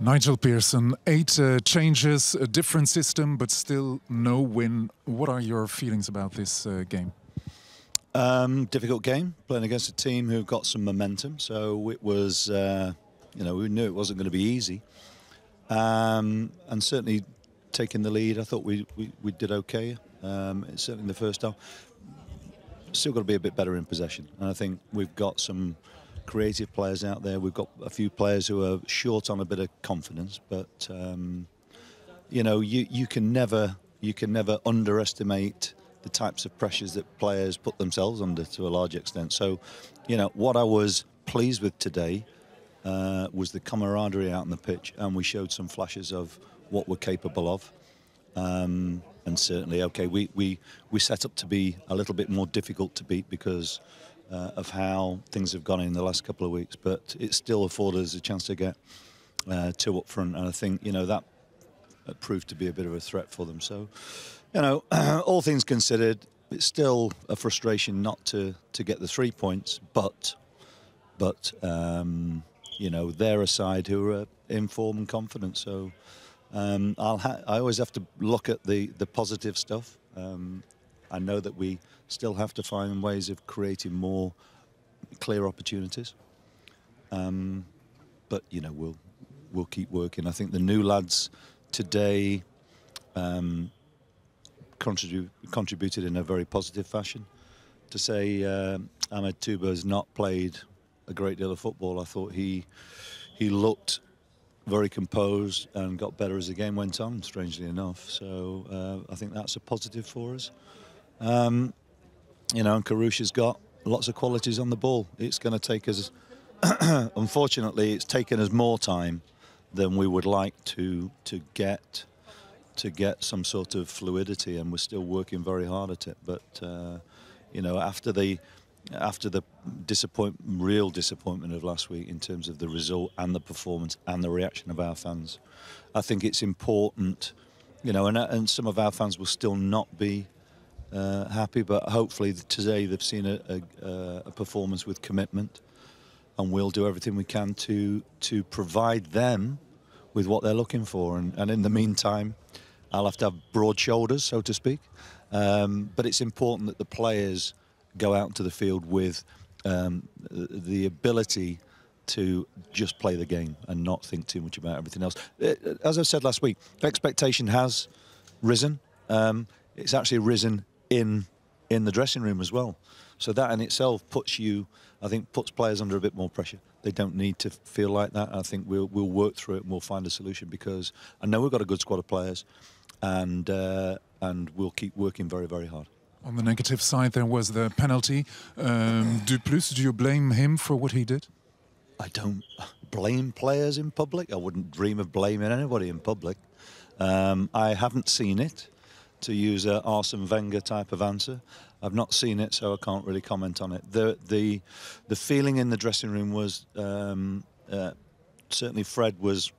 Nigel Pearson, 8 changes, a different system, but still no win. What are your feelings about this game? Difficult game, playing against a team who've got some momentum. So it was, you know, we knew it wasn't going to be easy. And certainly taking the lead, I thought we did okay. Certainly in the first half. Still got to be a bit better in possession. And I think we've got some creative players out there. We've got a few players who are short on a bit of confidence, but you know, you can never underestimate the types of pressures that players put themselves under to a large extent. So, you know, what I was pleased with today was the camaraderie out on the pitch, and we showed some flashes of what we're capable of. And certainly, okay, we set up to be a little bit more difficult to beat because of how things have gone in the last couple of weeks, but it still afforded us a chance to get 2 up front, and I think, you know, that proved to be a bit of a threat for them. So, you know, all things considered, it's still a frustration not to get the 3 points, but you know, they're a side who are in form and confident. So I always have to look at the positive stuff. I know that we still have to find ways of creating more clear opportunities, but you know, we'll keep working. I think the new lads today contributed in a very positive fashion. To say Ahmed Touba has not played a great deal of football, I thought he looked very composed and got better as the game went on, strangely enough. So I think that's a positive for us. You know, and Karouche's got lots of qualities on the ball. It's going to take us, unfortunately, it's taken us more time than we would like to get some sort of fluidity, and we're still working very hard at it. But you know, after the real disappointment of last week in terms of the result and the performance and the reaction of our fans, I think it's important, you know, and some of our fans will still not be happy, but hopefully today they've seen a performance with commitment, and we'll do everything we can to provide them with what they're looking for. And in the meantime, I'll have to have broad shoulders, so to speak. But it's important that the players go out into the field with the ability to just play the game and not think too much about everything else. As I said last week, expectation has risen. It's actually risen in the dressing room as well. So that in itself puts players under a bit more pressure. They don't need to feel like that. I think we'll work through it and we'll find a solution, because I know we've got a good squad of players, and we'll keep working very, very hard. On the negative side, there was the penalty. Duplus, do you blame him for what he did? I don't blame players in public. I wouldn't dream of blaming anybody in public. I haven't seen it, to use a Arsene Wenger type of answer. I've not seen it, so I can't really comment on it. The feeling in the dressing room was certainly Fred was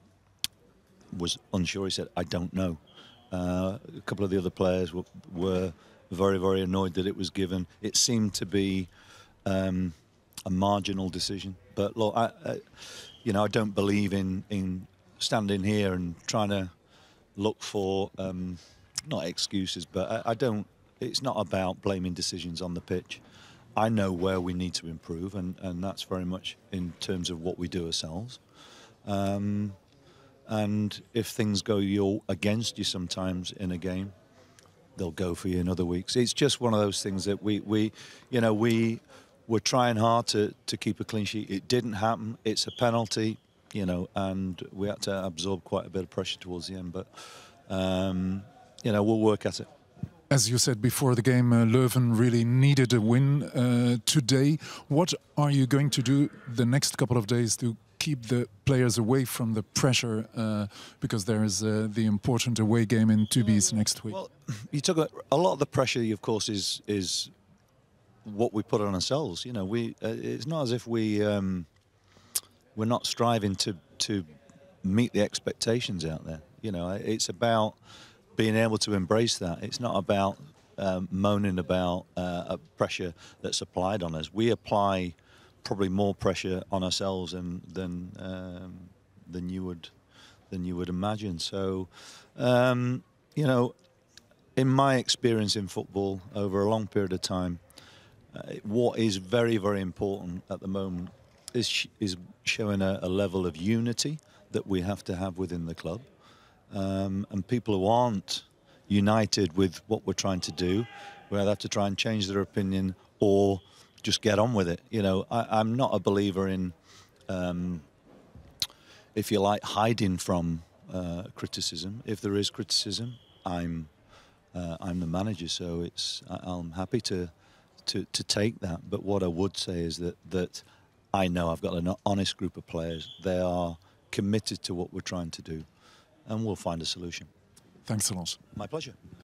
unsure. He said, "I don't know." A couple of the other players were very, very annoyed that it was given. It seemed to be a marginal decision. But look, you know, I don't believe in standing here and trying to look for not excuses, but I don't. It's not about blaming decisions on the pitch. I know where we need to improve, and that's very much in terms of what we do ourselves. And if things go against you sometimes in a game, they'll go for you in other weeks. It's just one of those things that we're trying hard to keep a clean sheet. It didn't happen. It's a penalty, you know, and we had to absorb quite a bit of pressure towards the end. But you know, we'll work at it. As you said before the game, Leuven really needed a win today. What are you going to do the next couple of days to keep the players away from the pressure? Because there is the important away game in Tubize next week. Well, you took a lot of the pressure, of course, is what we put on ourselves. You know, it's not as if we're not striving to meet the expectations out there. You know, it's about being able to embrace that. It's not about moaning about pressure that's applied on us. We apply probably more pressure on ourselves than you would than you would imagine. So, you know, in my experience in football over a long period of time, what is very, very important at the moment is showing a level of unity that we have to have within the club. And people who aren't united with what we're trying to do, we either have to try and change their opinion or just get on with it. You know, I'm not a believer in, if you like, hiding from criticism. If there is criticism, I'm the manager, so I'm happy to take that. But what I would say is that I know I've got an honest group of players. They are committed to what we're trying to do, and we'll find a solution. Thanks a lot. My pleasure.